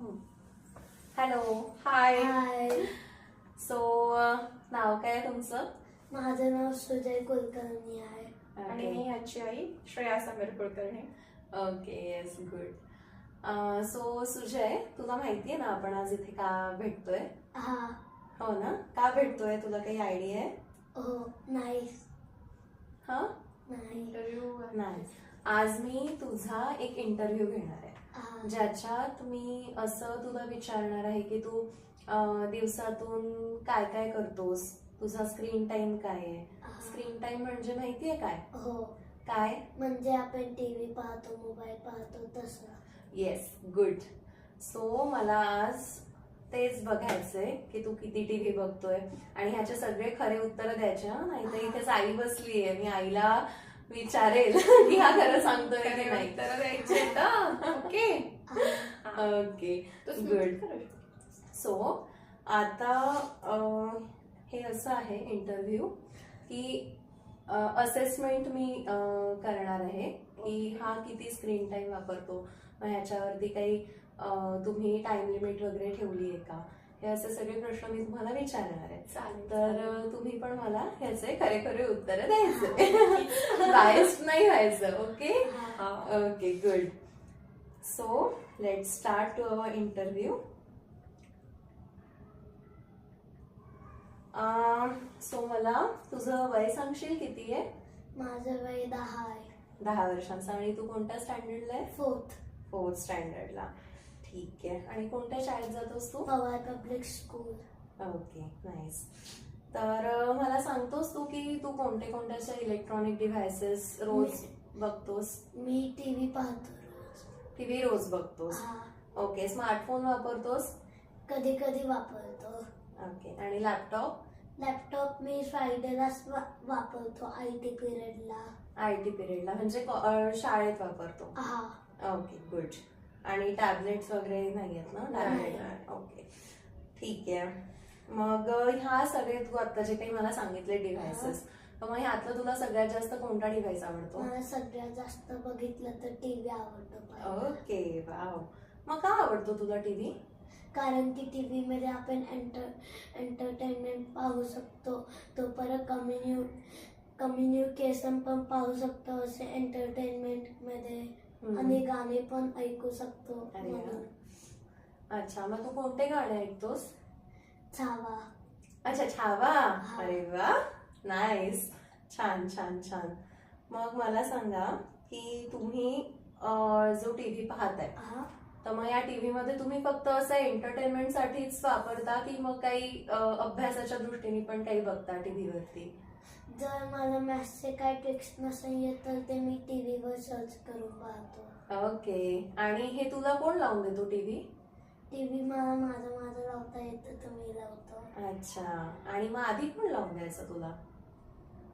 Hello. हाय. हाय, so नाव काय आहे तुमचं? माझं नाव सुजय कुलकर्णी आहे आणि मी याची आई Shreya Sameer Kulkarni. Okay, yes, good. So Sujay, तुला माहितीये ना आपण आज इथे का भेटतोय? हा. हो ना, का भेटतोय तुला काही आयडिया आहे? हो. नाही. हा, नाही. इंटरव्ह्यू नाही. आज मी तुझा एक इंटरव्ह्यू घेणार आहे, हा. ज्याच्यात मी असं तुला विचारणार आहे की तू दिवसातून काय काय करतोस, तुझा स्क्रीन टाइम काय आहे. हा. स्क्रीन टाइम म्हणजे माहितीये काय? हो, काय? म्हणजे आपण टीव्ही पाहतो, मोबाईल पाहतो तसं. Yes, good. सो मला आज तेच बघायचंय की तू किती टीव्ही बघतोय आणि ह्याचे सगळे खरे उत्तर द्यायचे. नाही तर इथेच आई बसलीये, मी आईला विचारेल की हा खरं सांगतोय की नाही. उत्तर द्यायचे तर ओके ओके, गुड. सो आता हे असं आहे इंटरव्ह्यू की असेसमेंट मी करणार आहे की हा किती स्क्रीन टाइम वापरतो, मग ह्याच्यावरती काही तुम्ही टाइम लिमिट वगैरे ठेवली आहे का, हे असे सगळे प्रश्न मी तुम्हाला विचारणार आहे. चालेल. तर तुम्ही पण मला ह्याचे खरे खरे उत्तर द्यायचे, बायस्ड नाही व्हायचं. Okay okay, good. So let start to our interview. So मला तुझं वय सांगशील किती आहे? माझं वय 10 आहे. 10 वर्षांचं. आणि तू कोणत्या स्टँडर्डला आहे? 4th. 4th स्टँडर्डला. ठीक आहे. आणि कोणत्या शाळेत जातोस तू? Pawar public school. Okay, nice. तर मला सांगतोस तू की तू कोणते कोणते असे इलेक्ट्रॉनिक डिव्हायसेस रोज बघतोस? मी टीव्ही पाहतो रोज. टीव्ही रोज बघतोस. हा. ओके. स्मार्टफोन वापरतोस? कधी कधी वापरतो. ओके. आणि लॅपटॉप? लॅपटॉप मी फ्रायडेलाच वापरतो, IT पिरियडला. IT पिरियडला म्हणजे शाळेत वापरतो? हा. Okay, good. आणि टॅबलेट्स वगैरे नाही आहेत ना? नाही. ओके, ठीक आहे. मग ह्या सगळे तू आता जे काही मला सांगितले डिव्हायसेस, तर मग ह्यातलं तुला सगळ्यात जास्त कोणता डिव्हाइस आवडतो? मला सगळ्यात जास्त बघितलं तर टीव्ही आवडतो पाहायला. Okay, wow. मग का आवडतो तुला टीव्ही? कारण की टीव्ही मध्ये आपण एंटरटेनमेंट पाहू शकतो, तो परत कम्युनिकेशन पण पाहू शकतो असे एंटरटेनमेंट मध्ये, आणि गाणे पण ऐकू शकतो. अरे वा. म्हणून. अच्छा, मग तू कोणते गाणे ऐकतोस? छावा. अच्छा, छावा. हा. अरे वा, नाईस. छान छान छान. मग मला सांगा की तुम्ही जो टीव्ही पाहताय, हा. तर मग या टीव्ही मध्ये तुम्ही फक्त असं एंटरटेनमेंट साठीच वापरता की मग काही अभ्यासाच्या दृष्टीने पण काही बघता टीव्हीवरती? जर मला मॅथ्सचे काय ट्रिक्स नसेल येत तर ते मी टीव्हीवर सर्च करून पाहतो. ओके. आणि हे तुला कोण लावून देतो टीव्ही? टीव्ही मला माझं लावता येतं तर मी लावतो. अच्छा. आणि मग आधी कोण लावून द्यायचं तुला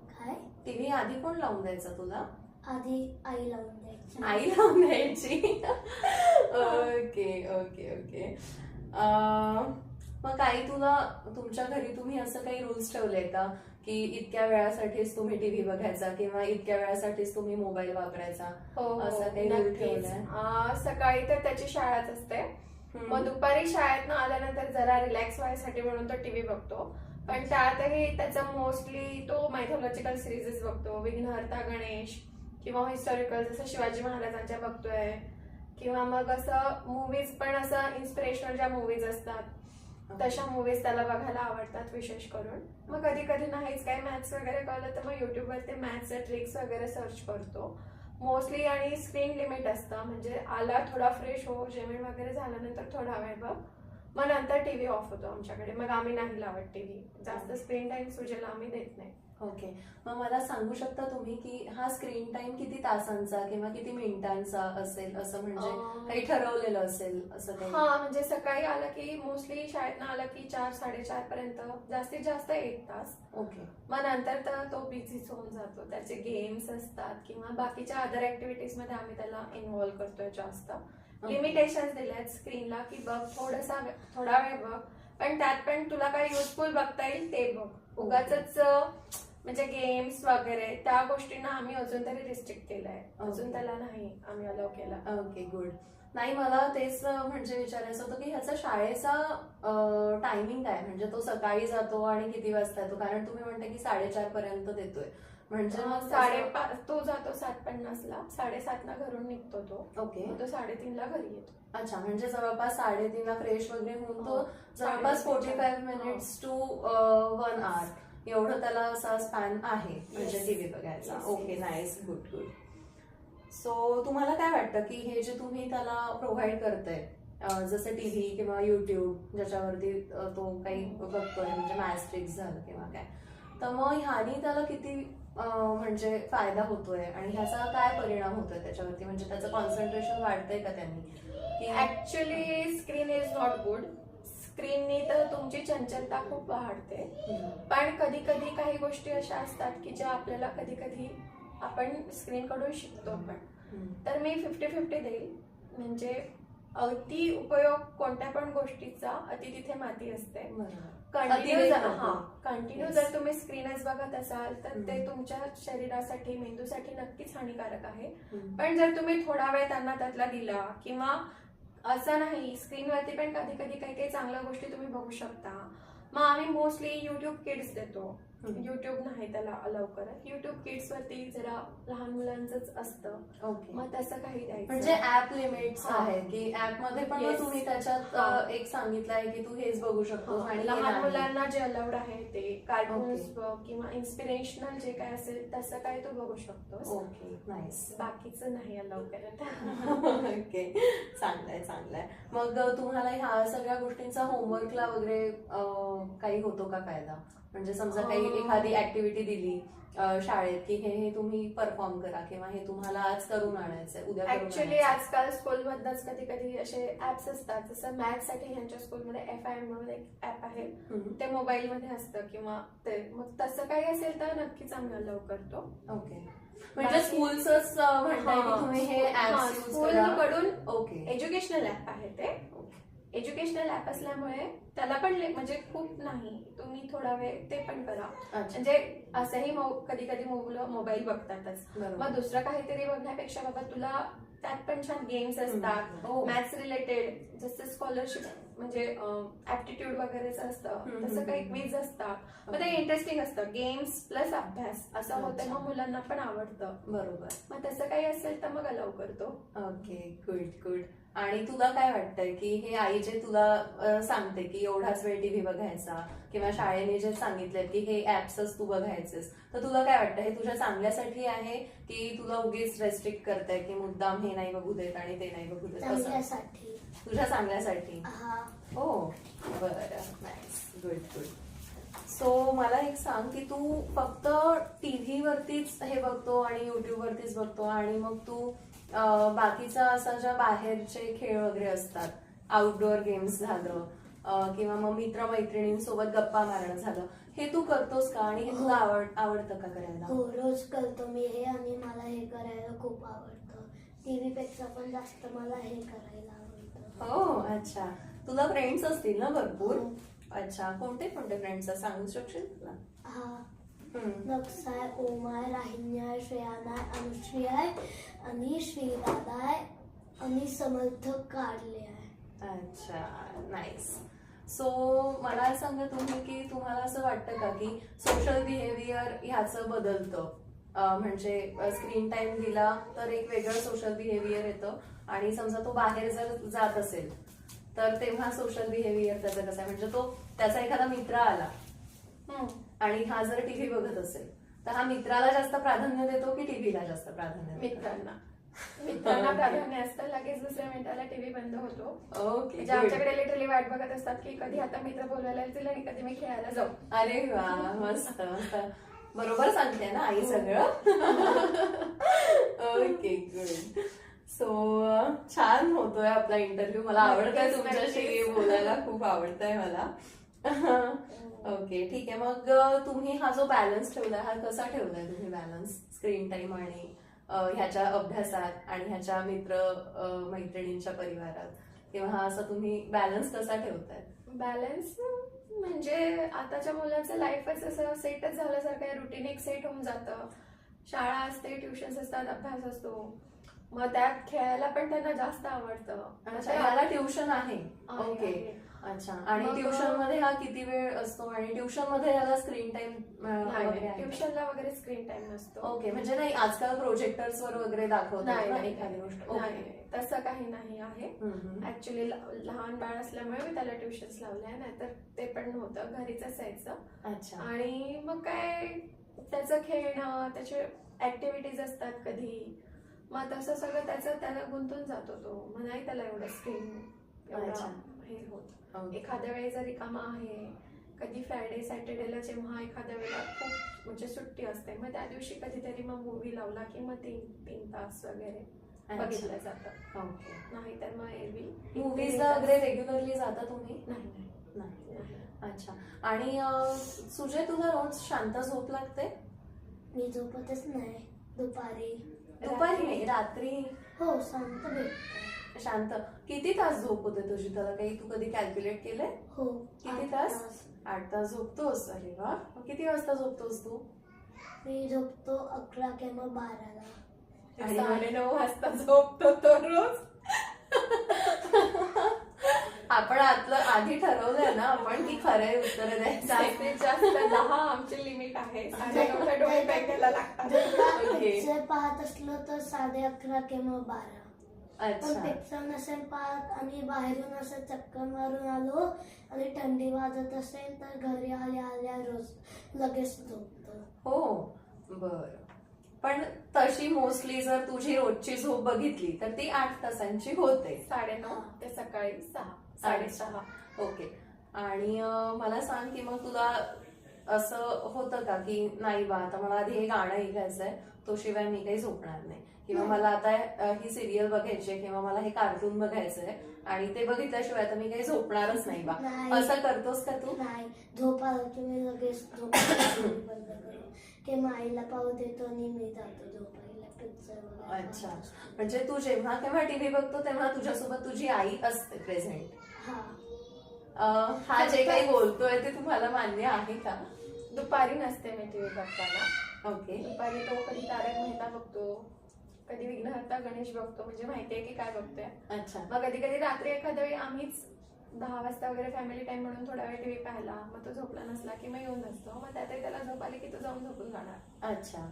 काय? टीव्ही? आधी कोण लावून द्यायचं तुला? आधी आई लावून द्यायची. आई लावून द्यायची. Okay okay okay. मग काही तुमच्या घरी तुम्ही असं काही रूल्स ठेवले का की इतक्या वेळासाठीच तुम्ही टीव्ही बघायचा किंवा इतक्या वेळासाठीच तुम्ही मोबाईल वापरायचा? असं काही रूल ठेवलाय? सकाळी तर त्याची शाळाच असते, मग दुपारी शाळेतनं आल्यानंतर जरा रिलॅक्स व्हायसाठी म्हणून तो टीव्ही बघतो. पण त्यातही त्याचा मोस्टली तो मायथॉलॉजिकल सिरीजेस बघतो, विघ्नहर्ता गणेश किंवा हिस्टॉरिकल जसं शिवाजी महाराजांच्या बघतोय, किंवा मग असं मूवीज पण असं इन्स्पिरेशनल ज्या मूवीज असतात तशा मूवीज त्याला बघायला आवडतात विशेष करून. मग कधी कधी नाहीच काय मॅथ्स वगैरे कळलं तर मग युट्यूबवरती मॅथ्सच्या ट्रिक्स वगैरे सर्च करतो मोस्टली. आणि स्क्रीन लिमिट असतं, म्हणजे आला थोडा फ्रेश हो, जेवण वगैरे झाल्यानंतर थोडा वेळ बघ, मग नंतर टीव्ही ऑफ होतो आमच्याकडे. मग आम्ही नाही लावत टीव्ही. जास्त स्क्रीन टाइम सुजेला आम्ही देत नाही. ओके. मग मला सांगू शकता तुम्ही की हा स्क्रीन टाइम किती तासांचा किंवा किती मिनिटांचा असेल, असं म्हणजे काही ठरवलेलं असेल असं काही? हा, म्हणजे सकाळी आलं की मोस्टली शाळेतनं आलं की 4-4:30 पर्यंत, जास्तीत जास्त 1 तास. ओके. मग नंतर तर तो बिझीच होऊन जातो, त्याचे गेम्स असतात किंवा बाकीच्या अदर ऍक्टिव्हिटीज मध्ये आम्ही त्याला इन्व्हॉल्व करतोय जास्त. लिमिटेशन्स दिल्यात स्क्रीनला की बघ थोडा वेळ बघ, पण त्यात पण तुला काय युजफुल बघता येईल ते बघ. उगाचच म्हणजे गेम्स वगैरे त्या गोष्टींना आम्ही अजून तरी रिस्ट्रिक्ट केलंय, अजून त्याला नाही आम्ही अलाव केला. Okay, good. नाही, मला तेच म्हणजे विचारायचं होतं की ह्याचा शाळेचा टायमिंग काय, म्हणजे तो सकाळी जातो आणि किती वाजता येतो, कारण तुम्ही म्हणता की 4:30 पर्यंत देतोय, म्हणजे मग 5:30 तो जातो 7:50ला, 7:30ला घरून निघतो तो. ओके. मग तो 3:30ला घरी येतो. अच्छा, म्हणजे जवळपास 3:30ला फ्रेश वगैरे होऊन तो हो. जवळपास 3:30 45 मिनिट्स टू 1 आवर एवढं त्याला असा स्पॅन आहे म्हणजे Yes. टीव्ही बघायचा. Yes, okay, yes. Nice, good good. So तुम्हाला काय वाटतं की हे जे तुम्ही त्याला प्रोव्हाइड करताय, जसं टीव्ही किंवा युट्यूब ज्याच्यावरती तो काही बघतोय, म्हणजे मॅस्ट्रिक्स झालं किंवा काय, तर मग ह्यानी त्याला किती म्हणजे फायदा होतोय आणि ह्याचा काय परिणाम होतोय त्याच्यावरती, म्हणजे त्याचं कॉन्सन्ट्रेशन वाढतंय का त्यांनी की actually screen is not good. स्क्रीननी तर तुमची चंचलता खूप वाढते, पण कधी कधी काही गोष्टी अशा असतात की ज्या आपल्याला कधी कधी आपण स्क्रीन कडून शिकतो पण. तर मी 50-50 देईल. म्हणजे अति उपयोग कोणत्या पण गोष्टीचा अति तिथे माती असते. अतिरेक नको. Continue Yes. जर तुम्ही स्क्रीनच बघत असाल तर ते तुमच्या शरीरासाठी, मेंदूसाठी नक्कीच हानिकारक आहे. पण जर तुम्ही थोडा वेळ त्यांना त्यातला दिला, किंवा असं नाही, स्क्रीनवरती पण कधी कधी काही काही चांगल्या गोष्टी तुम्ही बघू शकता. मग आम्ही मोस्टली युट्यूब किड्स देतो. युट्यूब नाही त्याला अलाउ करत. युट्यूब किड्स वरती जरा लहान मुलांचंच असतं. ओके, मग तसं काही द्यायचं म्हणजे ऍप लिमिट्स आहे की ऍप मध्ये पण मग Yes. तुम्ही त्याच्यात एक सांगितलंय की तू हेच बघू शकतो आणि हे लहान नाही. मुलांना जे अलाउड आहे ते कार्टून्स किंवा इन्स्पिरेशनल जे काय असेल तसं काय तू बघू शकतोस. Okay, nice. बाकीचं नाही अलाउ करत. ओके, चांगलंय चांगलंय. मग तुम्हाला ह्या सगळ्या गोष्टींचा होमवर्कला वगैरे काही होतो का फायदा, म्हणजे समजा काही एखादी ऍक्टिव्हिटी दिली शाळेत की हे तुम्ही परफॉर्म करा किंवा हे तुम्हाला आज करून आणायचंय, उद्या करून ऍक्च्युली आणायचंय. आजकाल स्कूलमधनच कधी कधी असे ऍप्स असतात. जसं मॅथ्स साठी ह्यांच्या स्कूलमध्ये FIM म्हणून एक ऍप आहे. ते मोबाईल मध्ये असतं किंवा ते, मग तसं काही असेल तर नक्कीच आम्ही अलाउ करतो. ओके, म्हणजे स्कूलच म्हणताय की तुम्ही हे ऍप्स यूज स्कूल करा. कडून ओके, एज्युकेशनल ऍप आहे ते. एज्युकेशनल ऍप असल्यामुळे त्याला पण म्हणजे खूप नाही, तुम्ही थोडा वेळ ते पण करा. अच्छा, म्हणजे असंही कधी कधी मुलं मोबाईल बघतातच. बरोबर. मग दुसरं काहीतरी बघण्यापेक्षा बाबा तुला त्यात पण छान गेम्स असतात, हो. मॅथ्स रिलेटेड, जसं स्कॉलरशिप म्हणजे ऍप्टिट्यूड वगैरेच असतं, तसं काही क्विज असतात. मग ते इंटरेस्टिंग असतं. गेम्स प्लस अभ्यास असं होतं, मग मुलांना पण आवडतं. बरोबर. मग तसं काही असेल तर मग अलाउ करतो. Okay, good good. आणि तुला काय वाटतंय की हे आई जे तुला सांगते की एवढाच वेळ टीव्ही बघायचा किंवा शाळेने जे सांगितलंय की हे ऍप्सच तू बघायचेस, तर तुला काय वाटतं हे तुझ्या चांगल्यासाठी आहे की तुला उगीच रेस्ट्रिक्ट करताय की मुद्दाम हे नाही बघू देत आणि ते नाही बघू देत, असं? चांगल्यासाठी. तुझ्या चांगल्यासाठी. हा. हो, बरं, नाईस, गुड गुड. सो मला एक सांग की तू फक्त टीव्ही वरतीच हे बघतो आणि युट्यूब वरतीच बघतो आणि मग तू बाकीचा असा ज्या बाहेरचे खेळ वगैरे असतात, आउटडोअर गेम्स झालं किंवा मग मित्रमैत्रिणींसोबत गप्पा मारणं झालं, हे तू करतोस का आणि हे तुला आवडतं का करायला? हो, रोज करतो मी हे आणि मला हे करायला खूप आवडतं. टीव्ही पेक्षा पण जास्त मला हे करायला आवडतं. हो, अच्छा. तुला फ्रेंड्स असतील ना भरपूर? हो. अच्छा, कोणते कोणते फ्रेंड्स सांगू शकशील तुला? हा, नक्साय, ओमाय, राहिन्याय, श्रेयानाय, अनुश्रीयाय आणि श्रीदादाय आणि समर्थ कारले आहे. अच्छा, नाईस. सो मला सांगा तुम्ही की तुम्हाला असं वाटतं का की सोशल बिहेवियर ह्याचं बदलतं, म्हणजे स्क्रीन टाइम दिला तर एक वेगळं सोशल बिहेवियर येतं आणि समजा तो बाहेर जर जात असेल तर तेव्हा सोशल बिहेवियर त्याचं कसं आहे, म्हणजे तो त्याचा एखादा मित्र आला आणि हा जर टीव्ही बघत असेल तर हा मित्राला जास्त प्राधान्य देतो की टीव्हीला जास्त प्राधान्य देतो? मित्रांना प्राधान्य असतं. लगेच दुसऱ्या मिनिटाला टीव्ही बंद होतो. ओके, म्हणजे आमच्याकडे लिटरली वाट बघत असतात की कधी आता मित्र बोलवायला येतील आणि कधी मी खेळायला जाऊ. अरे वा, मस्त मस्त. बरोबर सांगते ना आई सगळं? Okay, good. सो छान होतोय आपला इंटरव्ह्यू. मला आवडतंय तुमच्याशी बोलायला, खूप आवडतंय मला. ओके, ठीक आहे. मग तुम्ही हा जो बॅलन्स ठेवलाय हा कसा ठेवलाय तुम्ही बॅलन्स, स्क्रीन टाइम आणि ह्याच्या अभ्यासात आणि ह्याच्या मैत्रिणींच्या परिवारात, किंवा हा असा तुम्ही बॅलन्स कसा ठेवताय? बॅलन्स म्हणजे आताच्या मुलांचं लाईफच असं सेटच झाल्यासारखं आहे. रुटीन एक सेट होऊन जातं. शाळा असते, ट्युशन्स असतात, अभ्यास असतो. मग त्यात खेळायला पण त्यांना जास्त आवडतं. अच्छा, ह्याला ट्युशन आहे. आहे, ओके. आहे. अच्छा, आणि मग- ट्युशन मध्ये हा किती वेळ असतो आणि ट्युशन मध्ये ह्याला स्क्रीन टाइम नाही, ट्युशनला वगैरे स्क्रीन टाइम नसतो. ओके, म्हणजे नाही आजकाल प्रोजेक्टर्स वर वगैरे दाखवतात नाही, ना नाही, एखादी गोष्ट. नाही, तसं काही नाही आहे. हम्म. ऍक्च्युली लहान बाळ असल्यामुळे मी त्याला ट्युशन्स लावल्या, नाहीतर ते पण नव्हतं, घरीच असायचं. अच्छा. आणि मग काय त्याचं खेळणं, त्याचे ऍक्टिव्हिटीज असतात कधी, मग तसं सगळं त्याला गुंतून जातो तो. मग नाही त्याला एवढं स्क्रीन अच्छा. हे होत. ओके. एखाद्या वेळी जर रिकामा आहे, कधी फ्रायडे सॅटर्डेला जेव्हा एखाद्या वेळेला खूप म्हणजे सुट्टी असते, मग त्या दिवशी कधीतरी मग मूवी लावला की मग 3 तास वगैरे बघितलं जातं. ओके. नाही तर मग एरवी मूवीजला वगैरे रेग्युलरली जाता तुम्ही? नाही. अच्छा. आणि सुजय, तुला रोज शांत झोप लागते? मी झोपतच नाही दुपारी. दुपारी नाही, रात्री हो, शांत भेटते. शांत. किती तास झोप होते तुझी? त्याला काही तू कधी कॅल्क्युलेट केलंय? हो. किती 8 तास? 8 तास झोपतोस? अरे वा. मग किती वाजता झोपतोस तू? मी झोपतो 11 किंवा 12ला. आणि 9:30 वाजता झोपतो तो रोज. आपण आतलं आधी ठरवलंय ना आपण की खरे उत्तर द्यायचं. जास्तीत जास्त 10 आमची लिमिट आहे. 9:30ला डोळे पेटायला लागतात. जर का ओके. पिक्चर पाहत असलो तर 11:30 किंवा 12. पण अच्छा. पिक्चर नसेल पाहत आणि बाहेरून असं चक्कर मारून आलो आणि थंडी वाजत असेल तर घरी आल्या रोज लगेच झोपतो. हो, बर. पण तशी मोस्टली जर तुझी रोजची झोप बघितली तर ती 8 तासांची होते. 9:30 ते सकाळी 6, 6:30. ओके. आणि मला सांग की मग तुला असं होतं का की नाही बा, आता मला आधी हे गाणं ऐकायचंय, तो शिवाय मी काही झोपणार नाही, किंवा मला आता ही सिरियल बघायची आहे, किंवा मला हे कार्टून बघायचंय आणि ते बघितल्याशिवाय आता मी काही झोपणारच नाही बा, नाही. असं करतोस का तू? नाही, झोप आलं की मी लगेच झोपायला बंद करून की माईला पाहू देतो आणि मी जातो झोपायला पिक्चर वगैरे. अच्छा, म्हणजे तू जेव्हा केव्हा टीव्ही बघतो तेव्हा तुझ्यासोबत तुझी आई असते प्रेझेंट. हा. हा जे काही बोलतोय ते तुम्हाला मान्य आहे का? दुपारी नसते मी टीव्ही बघताना. ओके. दुपारी तो कधी तारक मेहता बघतो, कधी विघ्नहर्ता गणेश बघतो, म्हणजे माहितीये की काय बघतोय. अच्छा. मग कधी कधी रात्री एखाद्या वेळी आम्हीच 10 वाजता वगैरे फॅमिली टाइम म्हणून थोडा वेळ टीव्ही पाहिला, मग तो झोपला नसला की मग येऊन बसतो. मग त्यातही त्याला झोप आली की तो जाऊन झोपून जाणार. अच्छा.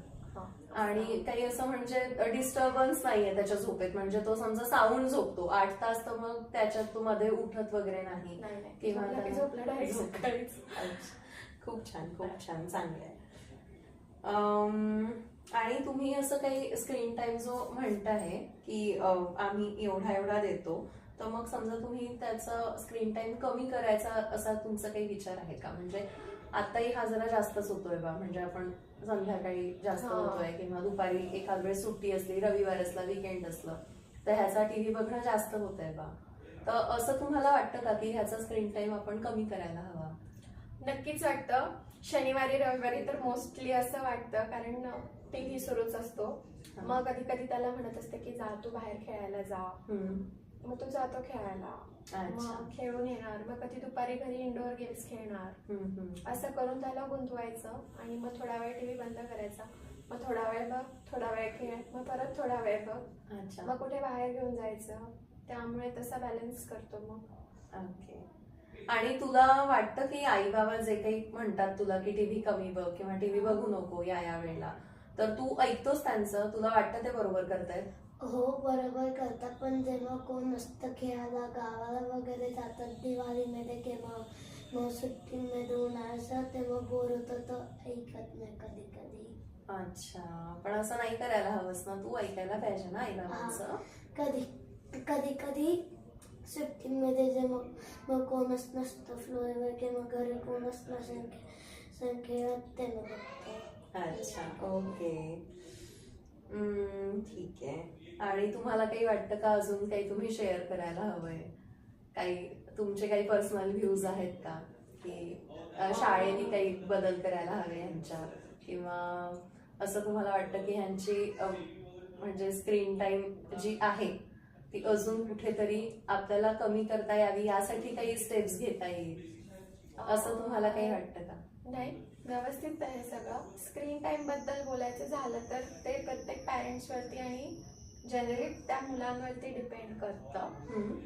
आणि काही असं म्हणजे डिस्टर्बन्स नाहीये त्याच्या झोपेत, म्हणजे तो समजा साऊंड झोपतो 8 तास, तर मग त्याच्यात तू मध्ये उठत वगैरे नाही किंवा झोपला की झोपला डायरेक्ट सकाळीच. खूप छान, खूप छान, चांगलं आहे. आणि तुम्ही असं काही स्क्रीन टाइम जो म्हणताय की आम्ही एवढा देतो, तर मग समजा तुम्ही त्याचा स्क्रीन टाइम कमी करायचा असा तुमचा काही विचार आहे का? म्हणजे आताही हा जरा जास्तच होतोय बा, म्हणजे आपण संध्याकाळी जास्त होतोय किंवा दुपारी एखाद वेळेस सुट्टी असली, रविवार असला, विकेंड असलं, तर ह्याचा टीव्ही बघणं जास्त होत आहे बा. तर असं तुम्हाला वाटतं का की ह्याचा स्क्रीन टाइम आपण कमी करायला हवा? नक्कीच वाटतं. शनिवारी रविवारी तर मोस्टली असं वाटतं, कारण टीव्ही सुरूच असतो. मग कधी कधी त्याला म्हणत असते की जा तू बाहेर खेळायला जा. मग तो जातो खेळायला, मग खेळून येणार, मग कधी दुपारी घरी इंडोर गेम्स खेळणार. असं करून त्याला गुंतवायचं आणि मग थोडा वेळ टीव्ही बंद करायचा, मग थोडा वेळ बघ, थोडा वेळ खेळ, मग परत थोडा वेळ बघ, मग कुठे बाहेर घेऊन जायचं. त्यामुळे तसा बॅलन्स करतो मग. ओके. आणि तुला वाटतं की आई बाबा जे काही म्हणतात तुला की टीव्ही कमी बघ किंवा टीव्ही बघू नको या वेळेला, तर तू ऐकतोस त्यांचं? तुला वाटतं ते बरोबर करतायत? हो, बरोबर करतात. पण जेव्हा कोण नसतं खेळायला, गावाला वगैरे जातात दिवाळीमध्ये किंवा मग सुट्टीमध्ये उन्हाळ्याचं, तेव्हा बोर होतं तर ऐकत नाही कधी कधी. अच्छा, पण असं नाही करायला हवंस ना, तू ऐकायला पाहिजे ना आई बाबांचं. कधी कधी सुट्टीमध्ये जेव्हा मग कोणच नसतं फ्लोअरवर किंवा घरी कोणच नसेल खेळत तेव्हा बघतो. अच्छा, ओके. ठीक आहे. आणि तुम्हाला काही वाटतं का अजून काही तुम्ही शेअर करायला हवंय? काही तुमचे काही पर्सनल व्ह्यूज आहेत का की शाळेने काही बदल करायला हवे ह्यांच्यात, किंवा असं तुम्हाला वाटतं की ह्यांची म्हणजे स्क्रीन टाइम जी आहे ती अजून कुठेतरी आपल्याला कमी करता यावी, यासाठी काही स्टेप्स घेता येईल, असं तुम्हाला काही वाटतं का? नाही, व्यवस्थित आहे सगळं. स्क्रीन टाइम बद्दल बोलायचं झालं तर ते प्रत्येक पॅरेंट्स वरती आणि जनरली त्या मुलांवरती डिपेंड करतं. हम्म.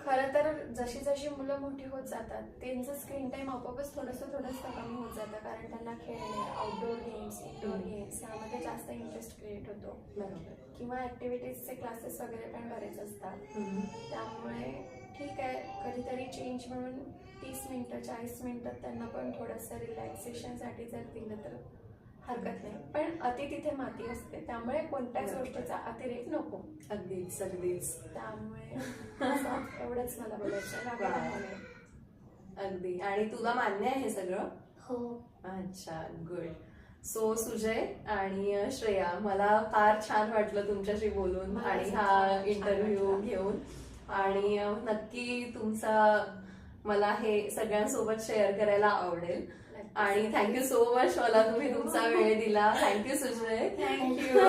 खरं तर जशी जशी मुलं मोठी होत जातात त्यांचं स्क्रीन टाइम आपोआपच थोडंसं कमी होत जातं, कारण त्यांना खेळणे, आउटडोअर गेम्स, इनडोअर गेम्स यामध्ये जास्त इंटरेस्ट क्रिएट होतो, बरोबर. किंवा ऍक्टिव्हिटीजचे क्लासेस वगैरे पण बरेच असतात. हम्म. त्यामुळे ठीक आहे, कधीतरी चेंज म्हणून 30 मिनिटं 40 मिनिटं त्यांना पण थोडंसं रिलॅक्सेशनसाठी जर दिलं तर हरकत नाही. पण अति तिथे माती असते, त्यामुळे कोणत्याच बरोबर. गोष्टीचा अतिरेक नको. अगदीच अगदीच. त्यामुळे असं एवढंच मला बोलायचं आहे, बाकी वा. काही नाही. अगदी. आणि तुला मान्य आहे हे सगळं? हो. अच्छा, गुड. सो सुजय आणि श्रेया, मला फार छान वाटलं तुमच्याशी बोलून मला आणि सुद्धा हा छान इंटरव्ह्यू वाटलं. घेऊन. आणि नक्की तुमचा मला हे सगळ्यांसोबत शेअर करायला आवडेल. आणि थँक्यू सो मच, मला तुम्ही तुमचा वेळ दिला. Thank you Sujay. Thank you.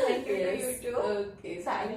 Thank you Yes. YouTube. Okay, thank